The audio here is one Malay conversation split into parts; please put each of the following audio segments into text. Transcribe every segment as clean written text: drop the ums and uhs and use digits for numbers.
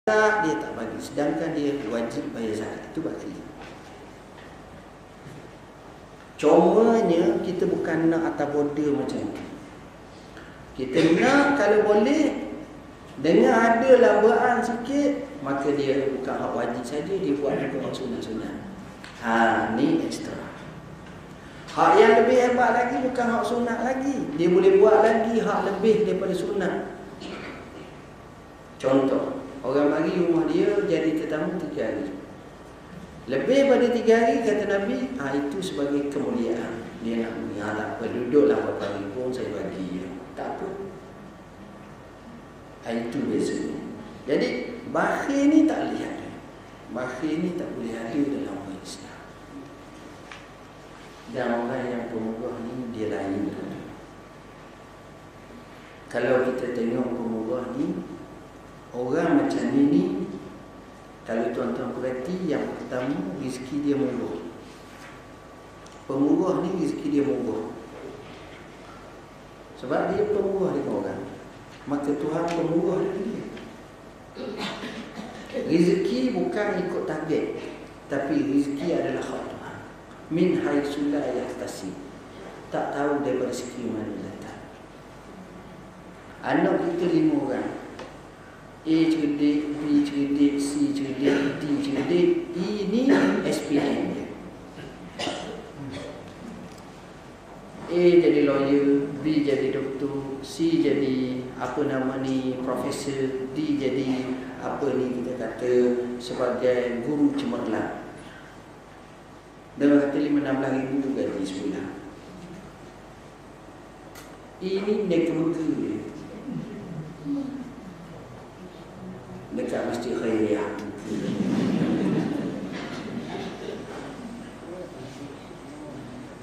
dia tak bagi, sedangkan dia wajib bayar zakat. Itu bakil. Cumanya kita bukan nak atas border macam tu. Kita nak kalau boleh, dengan ada lambaan sikit, maka dia bukan hak wajib saja, dia buat juga hak sunat-sunat. Ni ekstra. Hak yang lebih hebat lagi bukan hak sunat lagi, dia boleh buat lagi hak lebih daripada sunat. Contoh, orang mari rumah dia jadi tetamu 3 hari. Lebih pada 3 hari kata Nabi, itu sebagai kemuliaan. Dia nak tak apa, duduklah berapa hari pun saya bagi. Tak apa. Itu biasanya. Jadi bakhil ni tak boleh ada. Bakhil ni tak boleh ada dalam orang Islam. Dan orang yang pemurah ni dia lain. Kalau kita tengok pemurah ni, orang macam ni, kalau tuan-tuan perhati, yang pertama rezeki dia murah. Pemurah ni rezeki dia murah. Sebab dia pemurah dengan orang, maka Tuhan pemurah dengan dia. Rezeki bukan ikut target, tapi rezeki adalah hak Tuhan. Min haitsu la yahtasib. Tak tahu daripada segi mana datang. Anak kita 5 orang. A cerdik, B cerdik, C cerdik, D cerdik. E ni SPM dia. A jadi lawyer, B jadi doktor, C jadi profesor, D jadi kita kata sebagai guru cemerlang. Dan kata 15,000 gaji sebulan. Ini neka-neka dia dekat Masjid Khairiyah.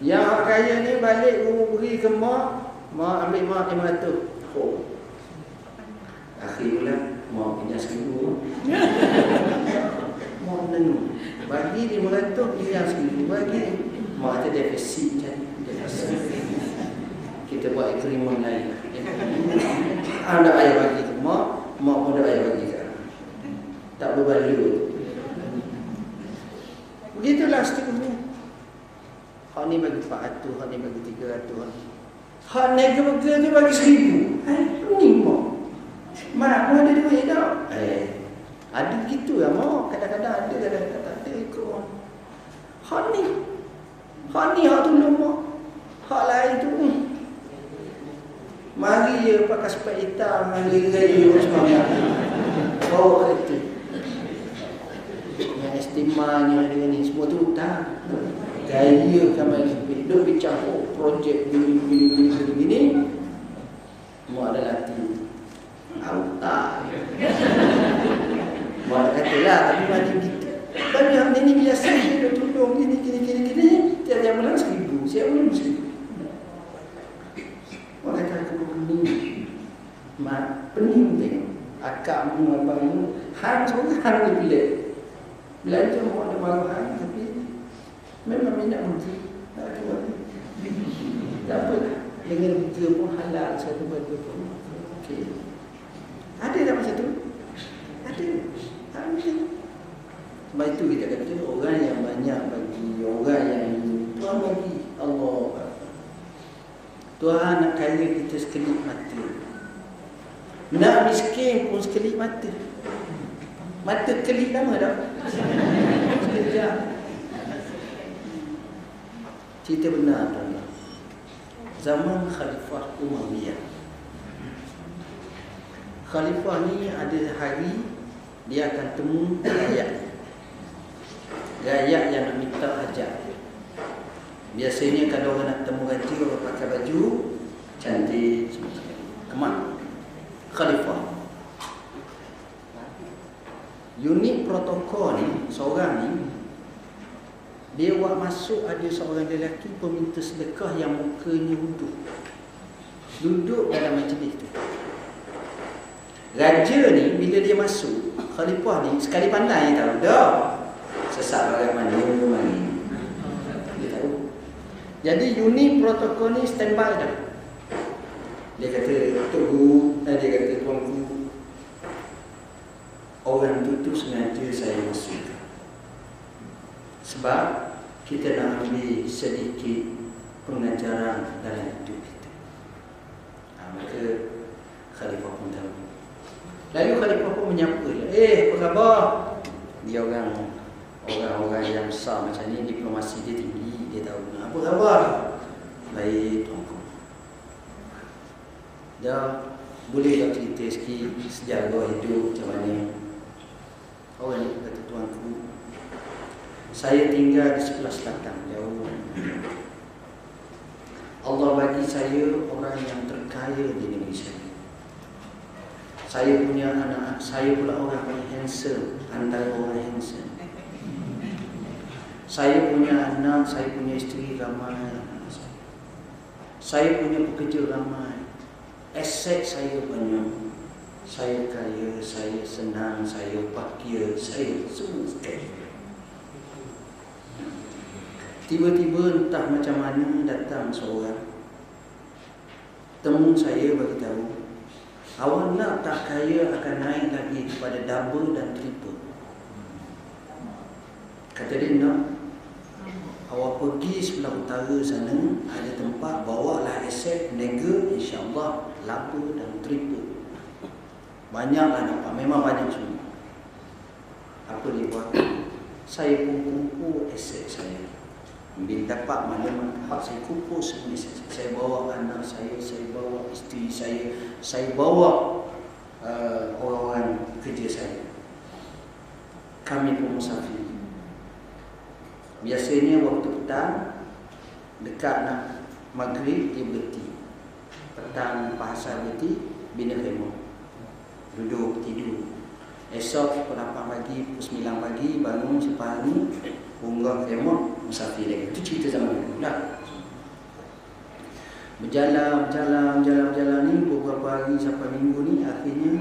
Yang orang kaya ni balik guru beri ke mak ambil mak 500. Akhir bulan mak pinjam 1,000. Mak menengok, bagi 500 pinjam 1,000, bagi mak ada defisit jadi kita buat agreement lain. Ada ayah bagi ke mak pun ada ayah bagi ke. Tak berbaloi. Begitulah seterusnya. Hak ni bagi 400, hak ni bagi 300. Hak nega-nega tu bagi 1,000. Ni mak. Mak pun ada duit tak? Ada gitu lah mak. Kadang-kadang ada, kadang-kadang tak ada ikut. Hak ni hak tolong mak. Hak lain tu mari je pakai sepet hitam, mari gaya semua. Bawa kereta. Yang estimanya dengan ni semua tu tak. Gaya kamar sempit. Duk bincang projek gini. Mak ada latih. Tak. Mak katalah, tapi macam kita. Banyak ni biasa dia tolong gini. Tiap-tiap bulan 1,000. Siap belum 1,000. Mak kata aku ni. Mak pening tengok. Akakmu, abangmu, hang seorang dia pelik. Belanja mak ada maruhan, tapi memang minat menteri. Tak ada apa. Tak apalah. Dengan betul pun halal satu benda pun. Okey. Ada tak macam tu? Ada. Sebab itu kita kata orang yang banyak bagi, orang yang Tuhan bagi. Allah. Tuhan nak kaya kita sekelip mata. Nak miskin pun sekelip mata. Mata kelip lama dah. Sekejap. Cerita benar tuan. Zaman Khalifah Umayyah. Khalifah ni ada hari dia akan temu rakyat. Rakyat yang nak minta hajat. Biasanya kalau orang nak temu raja, orang pakai baju cantik, kemat. Khalifah. Unit protokol ni, seorang ni, dia buat masuk ada seorang lelaki peminta sedekah yang mukanya duduk dalam majlis tu. Raja ni bila dia masuk, Khalifah ni sekali pandai tahu dah sesat bagaimana mari. Dia tahu. Jadi unit protokol ni standby dah. Dia kata, Tok Guru, dia kata, Tuan Guru, orang tu sengaja saya masukkan. Sebab kita nak ambil sedikit pengajaran dalam hidup kita. Maka Khalifah pun tahu. Lalu Khalifah pun menyapa dia. Apa khabar? Dia orang yang besar macam ni, diplomasi dia tinggi, dia tahu. Apa khabar? Baik, tuanku. Dia boleh tak cerita sikit sejarah hidup macam mana? Orang ni kata, tuanku, saya tinggal di sebelah selatan, jauh. Allah bagi saya orang yang terkaya di negeri saya. Saya punya anak, saya pula orang paling handsome antara orang handsome. Saya punya anak, saya punya isteri ramai. Saya punya pekerja ramai. Aset saya banyak. Saya kaya, saya senang, saya bahagia, saya semua sekali. Tiba-tiba entah macam mana datang seorang temu saya, bagi tahu, awak nak tak kaya akan naik lagi kepada double dan triple. Kata dia, nak awak pergi sebelah utara sana, ada tempat, bawalah aset, niaga, insya-Allah laba dan triple. Banyaklah dapat, memang banyak semua. Apa dia buat? Saya pun kumpul aset saya. Bila dapat mana-mana tempat, saya kumpul semua aset saya. Saya bawa anak saya bawa isteri saya bawa orang-orang kerja saya. Kami pun musafir. Biasanya waktu petang, dekat nak maghrib, dia berhenti. Petang pasal berhenti, bina khemah, duduk tidur. Esok pukul 8 pagi, pukul 9 pagi bangun sepagi, unggah khemah, musafir lagi. Itu cerita zaman dulu dah. Berjalan ni beberapa hari sampai minggu ni, akhirnya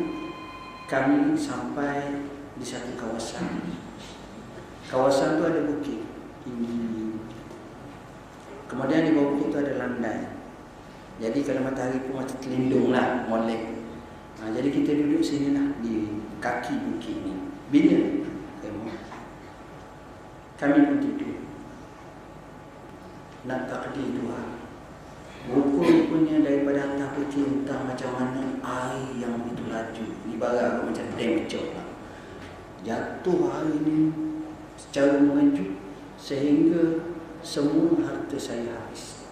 kami sampai di satu kawasan. Kawasan tu ada bukit tinggi. Kemudian di bawah bukit tu ada landai. Jadi kalau matahari pun macam terlindung lah, molek. Jadi kita duduk sini lah di kaki bukit ni. Bina khemah. Kami pun tidur. Nak takdir Tuhan, rupanya daripada atas bukit entah macam mana air yang begitu laju, ibarat macam dam kecil lah, jatuh air ni secara mengejut sehingga semua harta saya habis.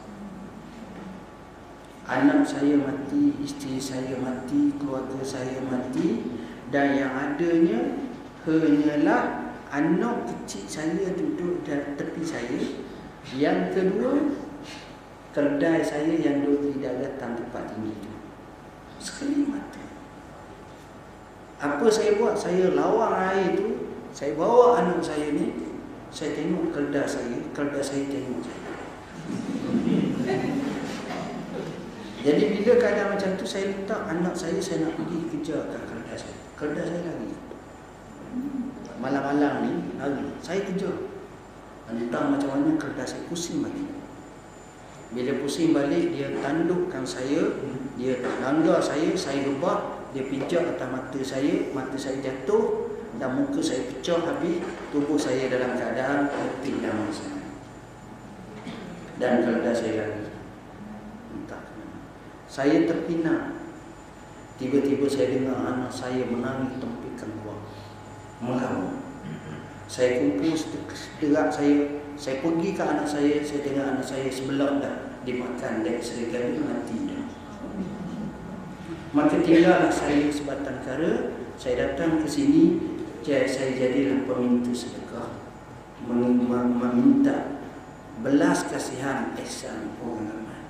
Anak saya mati, isteri saya mati, keluarga saya mati, dan yang adanya hanyalah anak kecil saya duduk di tepi saya. Yang kedua, kedai saya yang duduk di daratan tempat tinggi itu. Sekali mati. Apa saya buat? Saya lawang air itu, saya bawa anak saya ni, saya tengok kedai saya tengok saya. Jadi bila keadaan macam tu, saya letak anak saya nak pergi kejar kat kedai saya. Kedai saya lari. Malam-malam ni lari, saya kejar. Entah macam mana kedai saya pusing balik. Bila pusing balik, dia tandukkan saya, dia langgar saya rebah, dia pijak atas mata saya jatuh dan muka saya pecah habis, tubuh saya dalam keadaan letih dan masak. Dan kedai saya lari. Entah kenapa. Saya terpinang. Tiba-tiba saya dengar anak saya menangis tempikan keluar, melamun. Saya kumpul seterak saya pergi ke anak saya tengok anak saya sebelah dah dimakan dek serigala, mati dah. Maka tinggallah saya sebatang kara, saya datang ke sini, saya jadilah peminta sedekah, meminta belas kasihan ihsan orang ramai.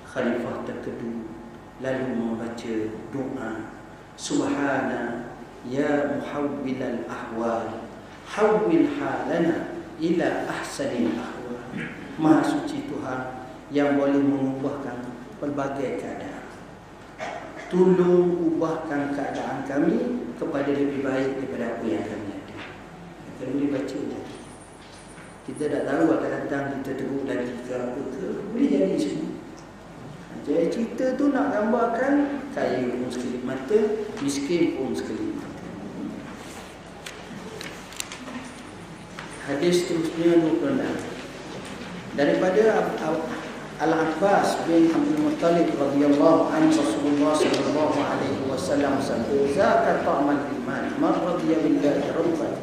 Khalifah terkedu lalu membaca doa, Subhana ya muhawwilal ahwal, hawwil halana ila ahsanil ahwal. Maha suci Tuhan yang boleh mengubahkan pelbagai keadaan. Tolong ubahkan keadaan kami kepada lebih baik daripada apa yang kami ada. Kita boleh baca je. Kita tak tahu akan datang kita teruk lagi ke apa ke, boleh jadi semua. Jadi cerita tu nak gambarkan kaya pun sekelip mata, miskin pun sekelip mata. Hadis seterusnya 26. Daripada Al-Abbas bin Abdul Muttalib radhiyallahu anhu, Rasulullah sallallahu alaihi wasallam sabda, "Zakat ta'mal iman, man radiya billahi rabban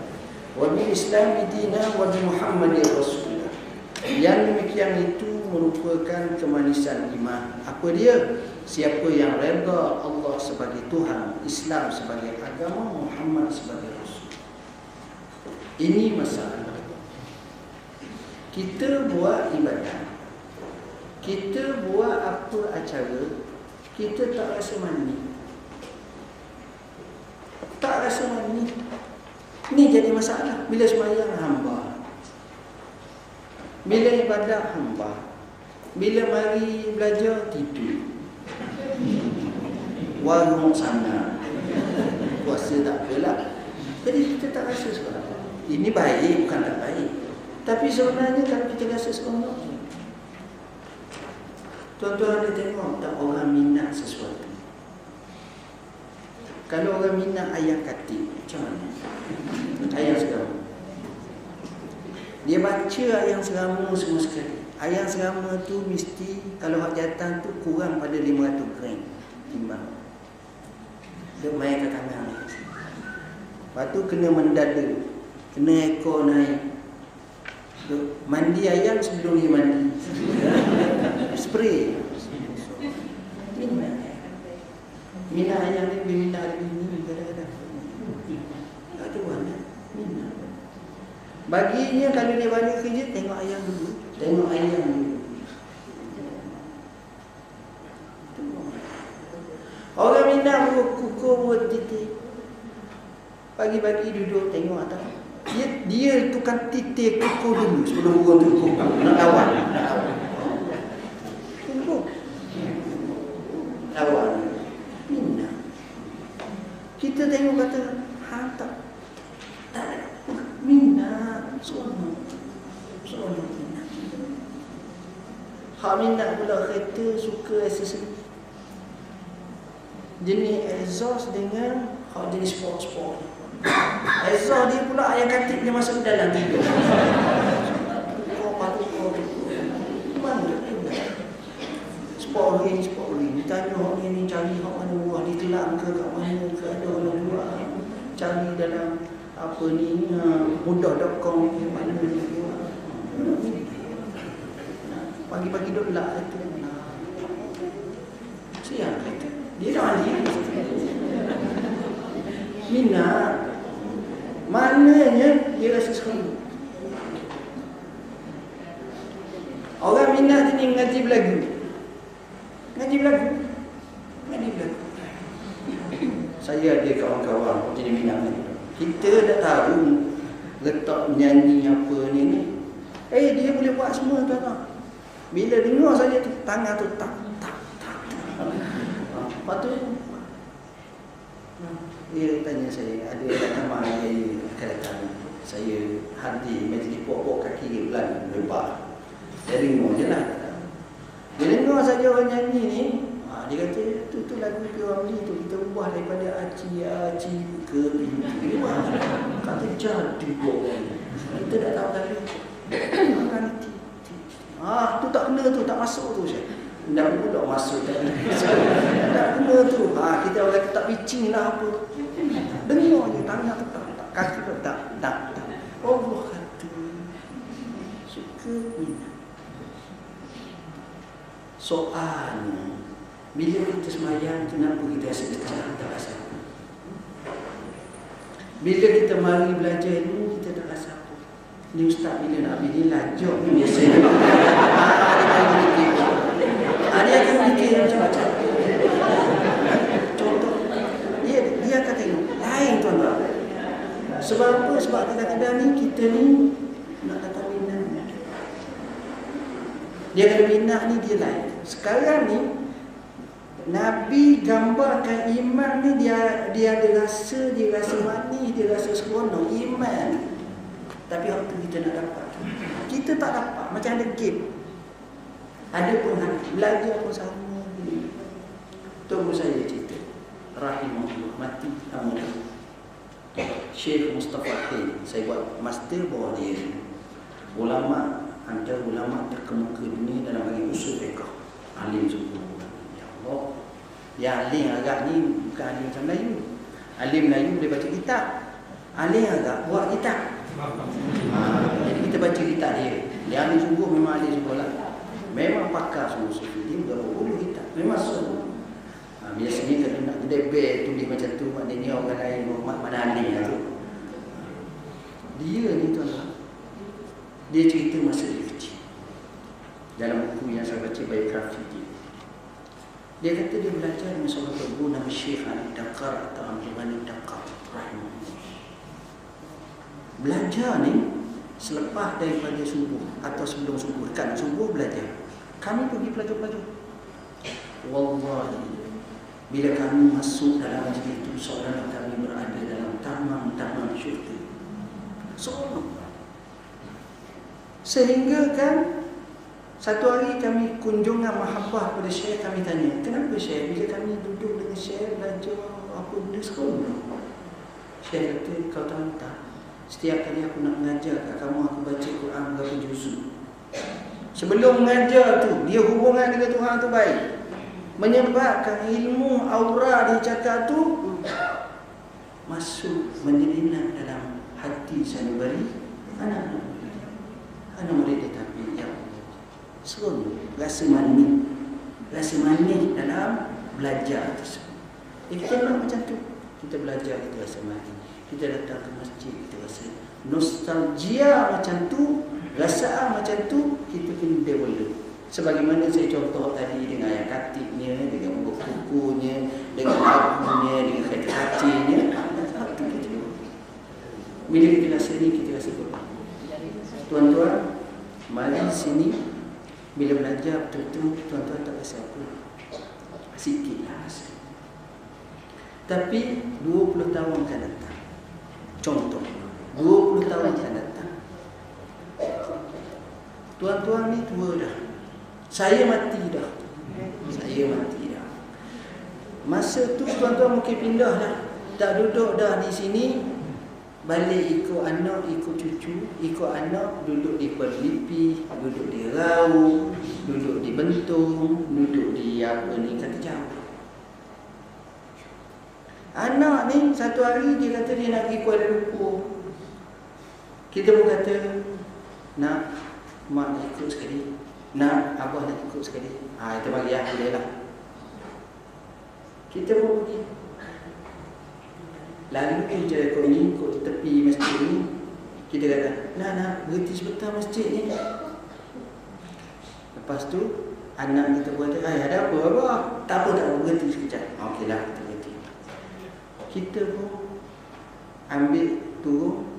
wa bil Islam dinan wa bi Muhammadin rasulullah." Yang demikian itu merupakan kemanisan iman. Apa dia? Siapa yang redha Allah sebagai Tuhan, Islam sebagai agama, Muhammad sebagai rasul. Ini masalah. Kita buat ibadah, kita buat apa acara, kita tak rasa mani. Tak rasa mani. Ni jadi masalah. Bila sembahyang hamba, bila ibadah hamba, bila mari belajar tidur, warung sana, puasa tak apalah. Jadi kita tak rasa sekarang. Ini baik bukan tak baik, tapi sebenarnya kalau kita rasa seronok, tuan-tuan ada tengok tak orang minat sesuatu? Kalau orang minat ayam katik, macam mana? Ayam serama. Dia baca ayam serama semua sekali. Ayam serama tu mesti kalau hak jatah tu kurang pada 500 gram timbang. Dia main ke tangan. Lepas tu kena mendada, kena ekor naik. Mandi ayam sebelum dia mandi. Spray. Mina ayam ni bina hari ni kadang-kadang. Tak ada mana. Mina. Baginya kalau dia balik kerja, tengok ayam dulu. Tengok ayam dulu. Orang Minang kukur buat titik. Pagi-pagi duduk tengok atas. Dia tukang titik kukur dulu sebelum burung tu kukur. Nak lawan. Kukur. Lawan. Minang. Kita tengok kata, hantar. Tak. Minang. Seronok. Seronok Minang. Hak Minang pula kereta suka aksesori. Jenis exhaust dengan hak jenis sport-sport. Exhaust dia pula ayam katik dia masuk ke dalam tidur. Kau patut kau tu. Mana tu? Sport ring. Tanya orang ni cari hak mana buah di telang ke kat mana ke, ada orang buah. Cari dalam apa ni mudah.com ke mana ni. Pagi-pagi duk lak itu. Siap kata. Dia dah mandi. Minat. Maknanya dia rasa seronok. Orang minat ni ngaji belagu. Saya ada kawan-kawan jadi minat ni. Kita dah tahu letak nyanyi apa ni. Dia boleh buat semua tuan-tuan. Bila dengar saja tu tangan tu tak. Lepas tu dia tanya saya, ada nama saya kata saya hadir majlis pokok kaki dia pelan lebar. Saya dengar je lah. Dia dengar saja orang nyanyi ni, dia kata tu lagu P.O.M.D tu kita ubah daripada aci ke pintu. Kata jadi orang. Kita dah tahu tadi. Makan tu tak kena tu, tak masuk tu saya. Dah pula masuk tak kena tu. Kita orang tak pitching lah apa. Dengar je tangan tu tak. Kaki tu tak. Allah kata suka minat. Soalnya bila kita semayang, kenapa kita rasa pecah? Tak rasa apa. Bila kita mari belajar ilmu, kita tak rasa apa. Ni ustaz bila nak ambil lajak ni biasanya. Dia akan fikir macam-macam. Contoh, dia akan tengok lain tuan-tuan. Sebab apa? Sebab kadang-kadang ni kita ni nak datang minat. Dia kata minat ni dia lain. Sekarang ni Nabi gambarkan iman ni dia ada rasa, dia rasa manis, dia rasa seronok iman. Tapi waktu kita nak dapat, kita tak dapat. Macam ada game. Ada pun belajar pun sama. Tunggu saya cerita. Rahimahullah mati amun. Syekh Mustafa Khil. Saya buat master bawah dia. Ulama, antara ulama terkemuka dunia dalam bagi usul fiqh. Alim sungguh. Ya Allah. Yang alim agak ni bukan alim macam Melayu. Alim Melayu boleh baca kitab. Alim agak buat kitab. Jadi kita baca kitab dia. Yang alim sungguh memang alim sungguh lah. Memang pakar semua sufi. Dia berapa puluh kitab. Memang sungguh. Biasanya kalau nak debat tulis macam tu, maknanya orang lain mana alim lah tu. Dia ni tuan-tuan, dia cerita masa dia kecil. Dalam buku yang saya baca, biografi dia. Dia kata dia belajar dengan seorang guru nama Syekh Ali Dakar atau Abdul Ghani Dakar rahimahullah. Belajar ni selepas daripada subuh atau sebelum subuh, dekat subuh belajar. Kami pergi pelajar-pelajar. Wallahi, bila kami masuk dalam majlis itu, seolah kami berada dalam taman-taman syurga. Seolah. Sehingga kan satu hari kami kunjungan mahabbah pada Syekh, kami tanya, kenapa Syekh bila kami duduk dengan Syekh belajar apa benda sekolah? Syekh kata, kau tahu tak, setiap kali aku nak mengajar kat kamu, aku baca Quran berapa juzuk. Sebelum mengajar tu, dia hubungan dengan Tuhan tu baik, menyebabkan ilmu aura dia cakap tu masuk menyelinap dalam hati sanubari anak-anak murid. Tetapi ya seronok, rasa manis dalam belajar tersebut. Kita nak macam tu, kita belajar kita rasa manis, kita datang ke masjid kita rasa nostalgia macam tu, rasaan macam tu, kita kena develop. Sebagaimana saya contoh tadi dengan ayat katiknya, dengan buku-bukunya, dengan lagunya, dengan kata-katanya. Bila kita rasa ni, kita rasa betul. Tuan-tuan, mari sini. Bila belajar betul-betul, tuan-tuan tak rasa apa. Sikitlah rasa. Tapi 20 tahun akan datang. Contoh, 20 tahun akan datang. Tuan-tuan ni tua dah. Saya mati dah. Masa tu tuan-tuan mungkin pindah dah. Tak duduk dah di sini. Balik ikut anak, ikut cucu. Ikut anak, duduk di Perlipi, duduk di Rau, duduk di Bentung, duduk di apa ni, kata jauh. Anak ni satu hari dia kata dia nak pergi Kuala Lumpur. Kita pun kata, nak mak nak ikut sekali, nak abah nak ikut sekali. Kita bagi boleh lah. Kita pun pergi. Lalu je kau ni, kau tepi masjid ni, kita kata, nak berhenti sebentar masjid ni. Lepas tu anak kita berkata, ada apa abah? Tak apa, berhenti sekejap. Okeylah, kita berhenti. Kita pun ambil turun,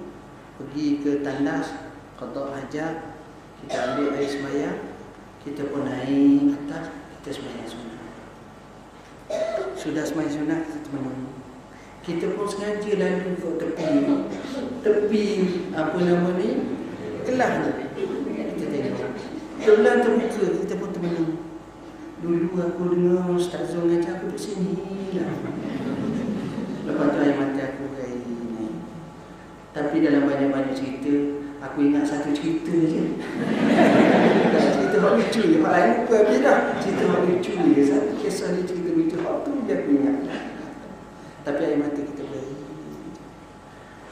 pergi ke tandas, qada hajat, kita ambil air sembahyang, kita pun naik atas, kita sembahyang sunat. Sudah sembahyang sunat, kita menunggu. Kita pun sengaja lalu ke tepi apa nama ni, kelas ni. Kita tengok kelas terbuka, kita pun termenung. Dulu aku dengar Ustaz Zul ngajar, aku duduk sini lah. Lepas tu air mata aku kayak gini. Tapi dalam banyak-banyak cerita, aku ingat satu cerita je. Cerita hak lucu je, hak lain lupa habis dah. Cerita hak lucu je, satu kisah ni cerita lucu, hak tu je aku ingat. Tapi air mata kita beri.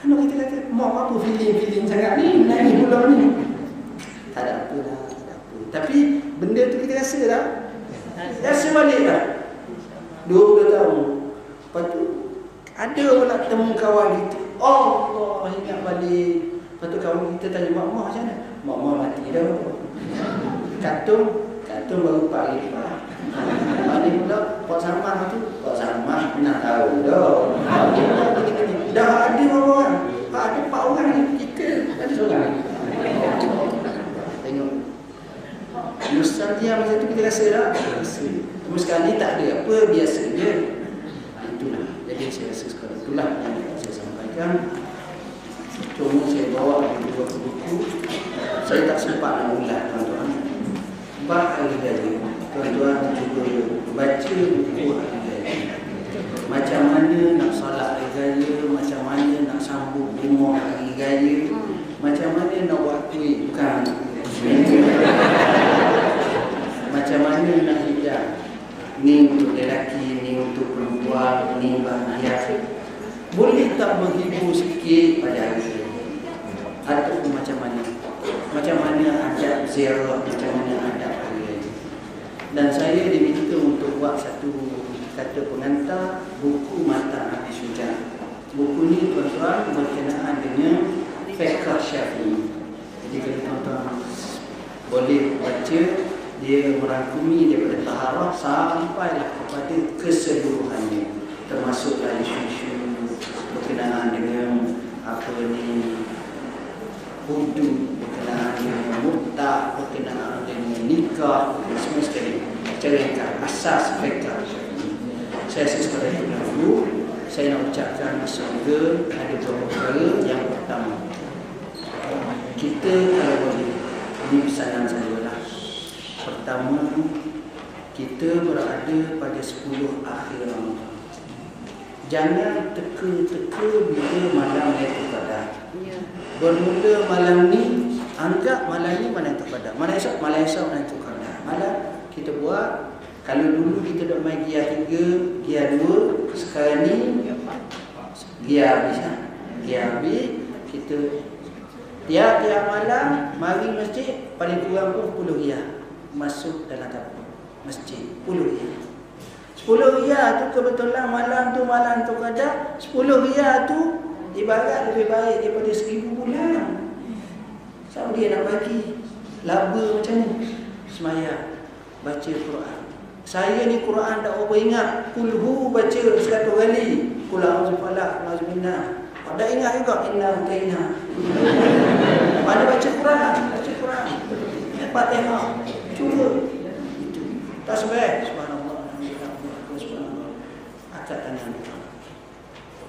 Anak kita kata, mak apa feeling sangat ni, nangis pula ni. Tak ada apa lah, tak ada apa. Tapi benda tu kita rasa dah. Rasa balik dah. 20 tahun. Lepas tu, ada pula temu kawan kita. Allah, ingat balik. Lepas tu kawan kita tanya, mak macam mana? Mak mati dah. Katung baru 4 hari. Balik pula, Pak Samah tu. Pak Samah nak tahu dah. Dah ada berapa orang? Ada 4 orang ni. Kita ada seorang lagi. Tengok. Nostalgia macam tu kita rasa dah. Cuma sekarang ni tak ada apa, biasa je. Itulah. Jadi saya rasa sekarang itulah yang saya sampaikan. Cuma saya bawa dua buku. Saya tak sempat nak ulang, tuan-tuan. Bab Al-Ghazali. Tuan-tuan cuba baca buku Al-Ghazali. Macam mana nak solat Al-Ghazali, macam mana nak sambung bukan macam mana nak hijab. Ni untuk lelaki, ni untuk perempuan, ni bahagia. Boleh tak menghibur sikit pada hari ini? Ataupun macam mana? Macam mana adab ziarah, macam mana adab hari ini? Dan saya diminta untuk buat satu kata pengantar, buku Mata Nabi Syuja. Buku ni tuan-tuan berkenaan dengan fiqh Syafi'i. Jadi kalau tuan-tuan boleh baca, dia merangkumi daripada taharah sampailah kepada keseluruhannya, termasuklah isu-isu berkenaan dengan apa ni wudu, berkenaan dengan mu'tah, berkenaan dengan nikah, semua sekali cerita asas fiqh Syafi'i. Saya sekadar itu dahulu. Saya nak ucapkan semoga ada beberapa perkara. Yang pertama, kita kalau boleh, ini pesanan saya lah. Pertama, kita berada pada 10 akhir Ramadan. Jangan teka-teka bila malam Lailatul Qadar. Bermula malam ni, anggap malam ni malam Lailatul Qadar. Malam esok Lailatul Qadar. Malam kita buat. Kalau dulu kita dah main gear 3, gear 2, sekarang ni gear habis. Gear habis, kita tiap-tiap malam mari masjid, paling kurang pun 10 gear masuk dalam dapur masjid. 10 gear. 10 gear tu kebetulan malam tu Qadar. 10 gear tu ibarat lebih baik daripada 1000 bulan. Siapa dia nak bagi laba macam ni? Semaya, baca Quran. Saya ni Quran tak berapa ingat. Kulhu baca 100 kali. Kul a'udzu falaq, a'udzu binnas. Tak ingat juga inna kaina. Mana baca Quran? Baca Quran. Fatihah. Cuba. Itu. Tasbih. Subhanallah. Subhanallah. Angkat tangan.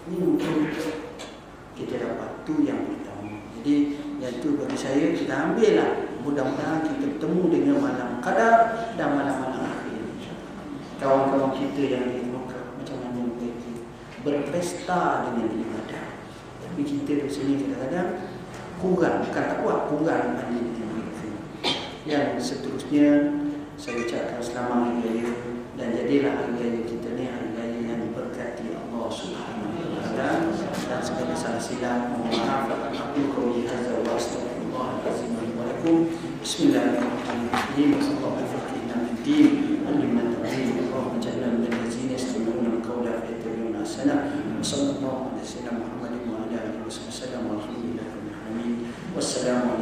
Ini mungkin kita dapat tu yang pertama. Jadi yang tu bagi saya kita ambil lah. Mudah-mudahan kita bertemu dengan malam Qadar dan malam-malam akhir. Kawan-kawan kita yang di Mekah macam mana mereka berpesta dengan ibadah. Tapi kita di sini kadang-kadang kurang, bukan tak kuat, kurang banding dengan mereka. Yang seterusnya saya ucapkan selamat hari raya, dan jadilah hari raya kita ni hari raya yang diberkati Allah Subhanahu wa taala, dan segala salah silap mohon maaf. Aku qauli hadza wa astaghfirullah azim wa lakum. Bismillahirrahmanirrahim. Sallallahu alaihi wa sallam. اللهم اجعلنا من الذين يستمعون القول فيتبعون احسنه وصلى الله على سيدنا محمد وعلى اله وصحبه وسلم والحمد لله رب العالمين والسلام عليكم.